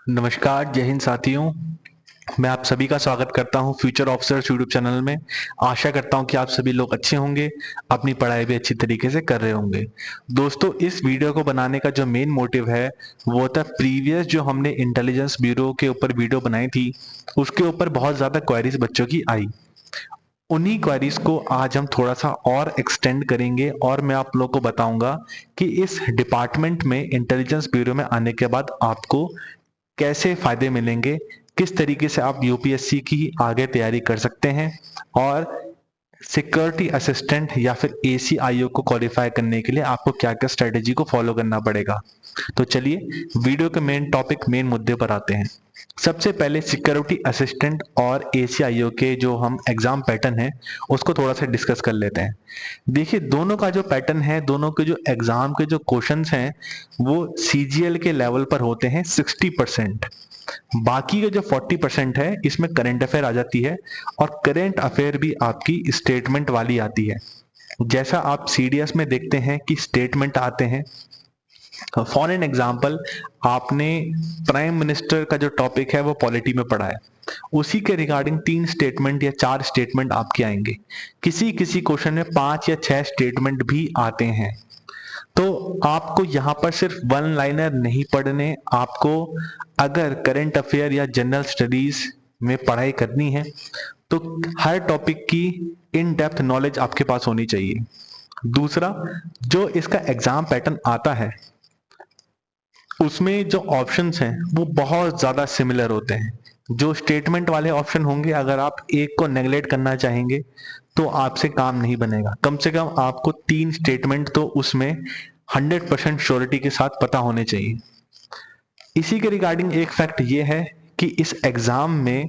नमस्कार, जय हिंद साथियों। मैं आप सभी का स्वागत करता हूं फ्यूचर ऑफिसर्स यूट्यूब चैनल में। आशा करता हूं कि आप सभी लोग अच्छे होंगे, अपनी पढ़ाई भी अच्छी तरीके से कर रहे होंगे। दोस्तों, इस वीडियो को बनाने का जो मेन मोटिव है, वो था प्रीवियस जो हमने इंटेलिजेंस ब्यूरो के ऊपर वीडियो बनाई थी, उसके ऊपर बहुत ज़्यादा क्वेरीज बच्चों की आई। उन्हीं क्वेरीज को आज हम थोड़ा सा और एक्सटेंड करेंगे और मैं आप लोग को बताऊंगा कि इस डिपार्टमेंट में इंटेलिजेंस ब्यूरो में आने के बाद आपको कैसे फायदे मिलेंगे, किस तरीके से आप यूपीएससी की आगे तैयारी कर सकते हैं और सिक्योरिटी असिस्टेंट या फिर एसीआईओ को क्वालिफाई करने के लिए आपको क्या क्या स्ट्रेटेजी को फॉलो करना पड़ेगा। तो चलिए वीडियो के मेन टॉपिक, मेन मुद्दे पर आते हैं। सबसे पहले सिक्योरिटी असिस्टेंट और एसीआईओ के जो हम एग्जाम पैटर्न है उसको थोड़ा सा डिस्कस कर लेते हैं। देखिए, दोनों का जो पैटर्न है, दोनों के जो एग्जाम के जो क्वेश्चंस हैं, वो सीजीएल के लेवल पर होते हैं 60%। बाकी का जो 40% है, इसमें करंट अफेयर आ जाती है और करंट अफेयर भी आपकी स्टेटमेंट वाली आती है। जैसा आप सीडीएस में देखते हैं कि स्टेटमेंट आते हैं। फॉर एन एग्जाम्पल, आपने प्राइम मिनिस्टर का जो टॉपिक है वो पॉलिटी में पढ़ा है, उसी के रिगार्डिंग 3 स्टेटमेंट या 4 स्टेटमेंट आपके आएंगे। किसी किसी क्वेश्चन में 5 या 6 स्टेटमेंट भी आते हैं। तो आपको यहाँ पर सिर्फ वन लाइनर नहीं पढ़ने, आपको अगर करंट अफेयर या जनरल स्टडीज में पढ़ाई करनी है तो हर टॉपिक की इन डेप्थ नॉलेज आपके पास होनी चाहिए। दूसरा, जो इसका एग्जाम पैटर्न आता है उसमें जो ऑप्शंस हैं वो बहुत ज़्यादा सिमिलर होते हैं। जो स्टेटमेंट वाले ऑप्शन होंगे, अगर आप एक को नेगलेक्ट करना चाहेंगे तो आपसे काम नहीं बनेगा। कम से कम आपको 3 स्टेटमेंट तो उसमें 100% श्योरिटी के साथ पता होने चाहिए। इसी के रिगार्डिंग एक फैक्ट ये है कि इस एग्जाम में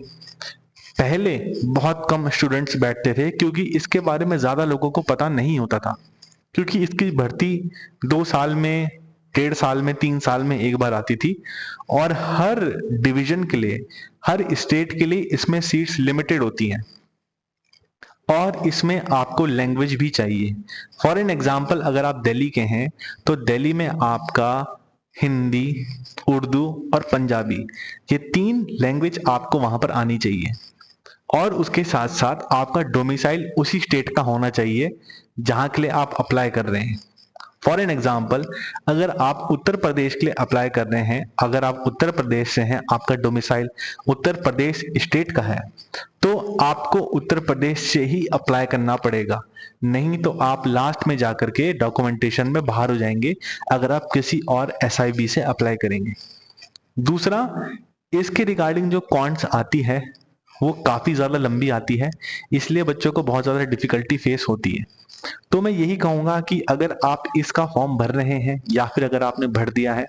पहले बहुत कम स्टूडेंट्स बैठते थे, क्योंकि इसके बारे में ज़्यादा लोगों को पता नहीं होता था। क्योंकि इसकी भर्ती 2 साल में, 1.5 साल में, 3 साल में एक बार आती थी और हर डिवीजन के लिए, हर स्टेट के लिए इसमें सीट्स लिमिटेड होती हैं और इसमें आपको लैंग्वेज भी चाहिए। फॉर एन एग्जाम्पल, अगर आप दिल्ली के हैं तो दिल्ली में आपका हिंदी, उर्दू और पंजाबी, ये 3 लैंग्वेज आपको वहां पर आनी चाहिए और उसके साथ साथ आपका डोमिसाइल उसी स्टेट का होना चाहिए जहां के लिए आप अप्लाई कर रहे हैं। फॉर एन एग्जाम्पल, अगर आप उत्तर प्रदेश के लिए अप्लाई कर रहे हैं, अगर आप उत्तर प्रदेश से हैं, आपका डोमिसाइल उत्तर प्रदेश स्टेट का है, तो आपको उत्तर प्रदेश से ही अप्लाई करना पड़ेगा। नहीं तो आप लास्ट में जाकर के डॉक्यूमेंटेशन में बाहर हो जाएंगे अगर आप किसी और एसआईबी से अप्लाई करेंगे। दूसरा, इसके रिगार्डिंग जो कॉन्ट्स आती है वो काफी ज्यादा लंबी आती है, इसलिए बच्चों को बहुत ज्यादा डिफिकल्टी फेस होती है। तो मैं यही कहूंगा कि अगर आप इसका फॉर्म भर रहे हैं या फिर अगर आपने भर दिया है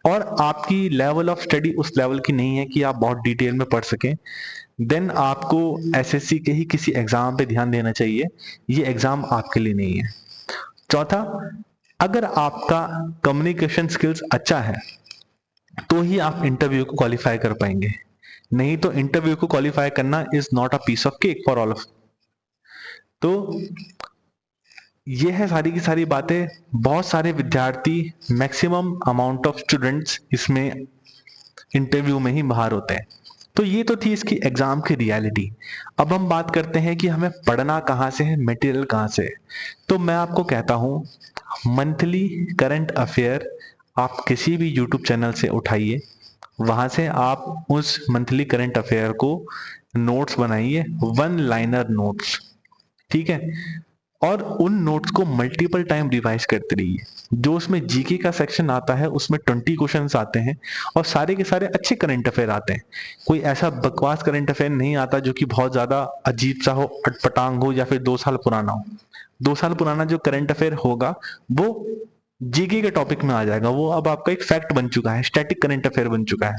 और आपकी लेवल ऑफ स्टडी उस लेवल की नहीं है कि आप बहुत डिटेल में पढ़ सकें, देन आपको एसएससी के ही किसी एग्जाम पे ध्यान देना चाहिए। ये एग्जाम आपके लिए नहीं है। चौथा, अगर आपका कम्युनिकेशन स्किल्स अच्छा है तो ही आप इंटरव्यू को क्वालिफाई कर पाएंगे। नहीं तो इंटरव्यू को क्वालिफाई करना is not a piece of cake for all of. तो ये है सारी की सारी बातें। बहुत सारे विद्यार्थी, मैक्सिमम अमाउंट ऑफ स्टूडेंट्स इसमें इंटरव्यू में ही बाहर होते हैं। तो ये तो थी इसकी एग्जाम की रियलिटी। अब हम बात करते हैं कि हमें पढ़ना कहाँ से है, मटेरियल कहाँ से है। तो मैं आपको कहता हूँ, मंथली करंट अफेयर आप किसी भी यूट्यूब चैनल से उठाइए, वहां से आप उस मंथली करंट अफेयर को नोट्स बनाइए, वन लाइनर नोट्स, ठीक है। और उन नोट्स को मल्टीपल टाइम रिवाइज करते रहिए। जो उसमें जीके का सेक्शन आता है उसमें 20 क्वेश्चंस आते हैं और सारे के सारे अच्छे करंट अफेयर आते हैं। कोई ऐसा बकवास करंट अफेयर नहीं आता जो कि बहुत ज्यादा अजीब सा हो, अटपटांग हो या फिर 2 साल पुराना हो। 2 साल पुराना जो करंट अफेयर होगा वो जीके के टॉपिक में आ जाएगा, वो अब आपका एक फैक्ट बन चुका है, स्टैटिक करंट अफेयर बन चुका है।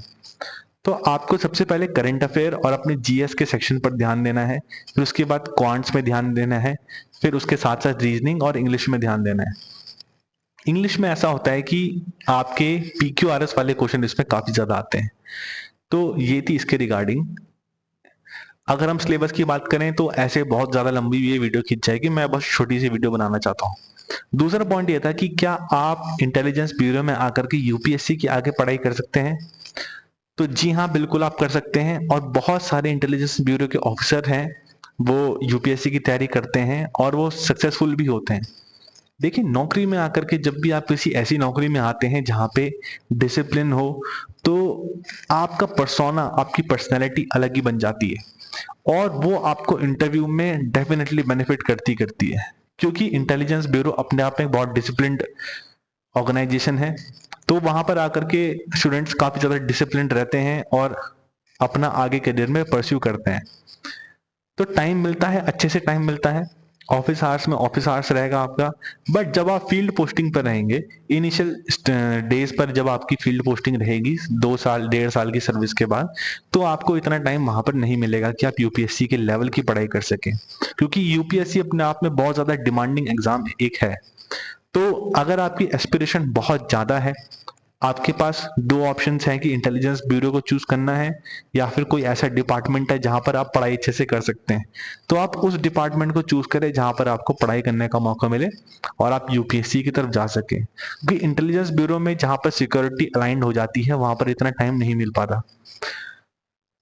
तो आपको सबसे पहले करंट अफेयर और अपने जीएस के सेक्शन पर ध्यान देना है, फिर उसके बाद क्वांट्स में ध्यान देना है, फिर उसके साथ साथ रीजनिंग और इंग्लिश में ध्यान देना है। इंग्लिश में ऐसा होता है कि आपके पीक्यूआरएस वाले क्वेश्चन इसमें काफी ज्यादा आते हैं। तो ये थी इसके रिगार्डिंग। अगर हम सिलेबस की बात करें तो ऐसे बहुत ज्यादा लंबी ये वीडियो खिंच जाएगी, मैं बस छोटी सी वीडियो बनाना चाहता हूँ। दूसरा पॉइंट ये था कि क्या आप इंटेलिजेंस ब्यूरो में आकर के यूपीएससी की आगे पढ़ाई कर सकते हैं। तो जी हाँ, बिल्कुल आप कर सकते हैं और बहुत सारे इंटेलिजेंस ब्यूरो के ऑफिसर हैं, वो यूपीएससी की तैयारी करते हैं और वो सक्सेसफुल भी होते हैं। देखिए, नौकरी में आकर के जब भी आप किसी ऐसी नौकरी में आते हैं जहाँ पे डिसिप्लिन हो, तो आपका पर्सोना, आपकी पर्सनैलिटी अलग ही बन जाती है और वो आपको इंटरव्यू में डेफ़िनेटली बेनिफिट करती है। क्योंकि इंटेलिजेंस ब्यूरो अपने आप में बहुत डिसिप्लिन्ड ऑर्गेनाइजेशन है, तो वहाँ पर आकर के स्टूडेंट्स काफ़ी ज़्यादा डिसिप्लिन्ड रहते हैं और अपना आगे करियर में परस्यू करते हैं। तो टाइम मिलता है, अच्छे से टाइम मिलता है। ऑफिस आवर्स में ऑफिस आवर्स रहेगा आपका, बट जब आप फील्ड पोस्टिंग पर रहेंगे, इनिशियल डेज पर जब आपकी फील्ड पोस्टिंग रहेगी 2 साल, 1.5 साल की सर्विस के बाद, तो आपको इतना टाइम वहाँ पर नहीं मिलेगा कि आप यूपीएससी के लेवल की पढ़ाई कर सकें। क्योंकि यूपीएससी अपने आप में बहुत ज़्यादा डिमांडिंग एग्ज़ाम एक है। तो अगर आपकी एस्पिरेशन बहुत ज़्यादा है, आपके पास 2 ऑप्शंस हैं कि इंटेलिजेंस ब्यूरो को चूज़ करना है या फिर कोई ऐसा डिपार्टमेंट है जहाँ पर आप पढ़ाई अच्छे से कर सकते हैं। तो आप उस डिपार्टमेंट को चूज़ करें जहाँ पर आपको पढ़ाई करने का मौका मिले और आप यूपीएससी की तरफ जा सकें। क्योंकि इंटेलिजेंस ब्यूरो में जहाँ पर सिक्योरिटी अलाइन्ड हो जाती है, वहाँ पर इतना टाइम नहीं मिल पाता।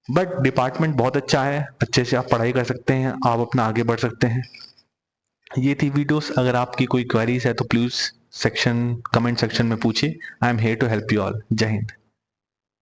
बट डिपार्टमेंट बहुत अच्छा है, अच्छे से आप पढ़ाई कर सकते हैं, आप अपना आगे बढ़ सकते हैं। ये थी वीडियोस, अगर आपकी कोई क्वेरीज है तो प्लीज़ कमेंट सेक्शन में पूछिए। I am here to help you all. Jai Hind.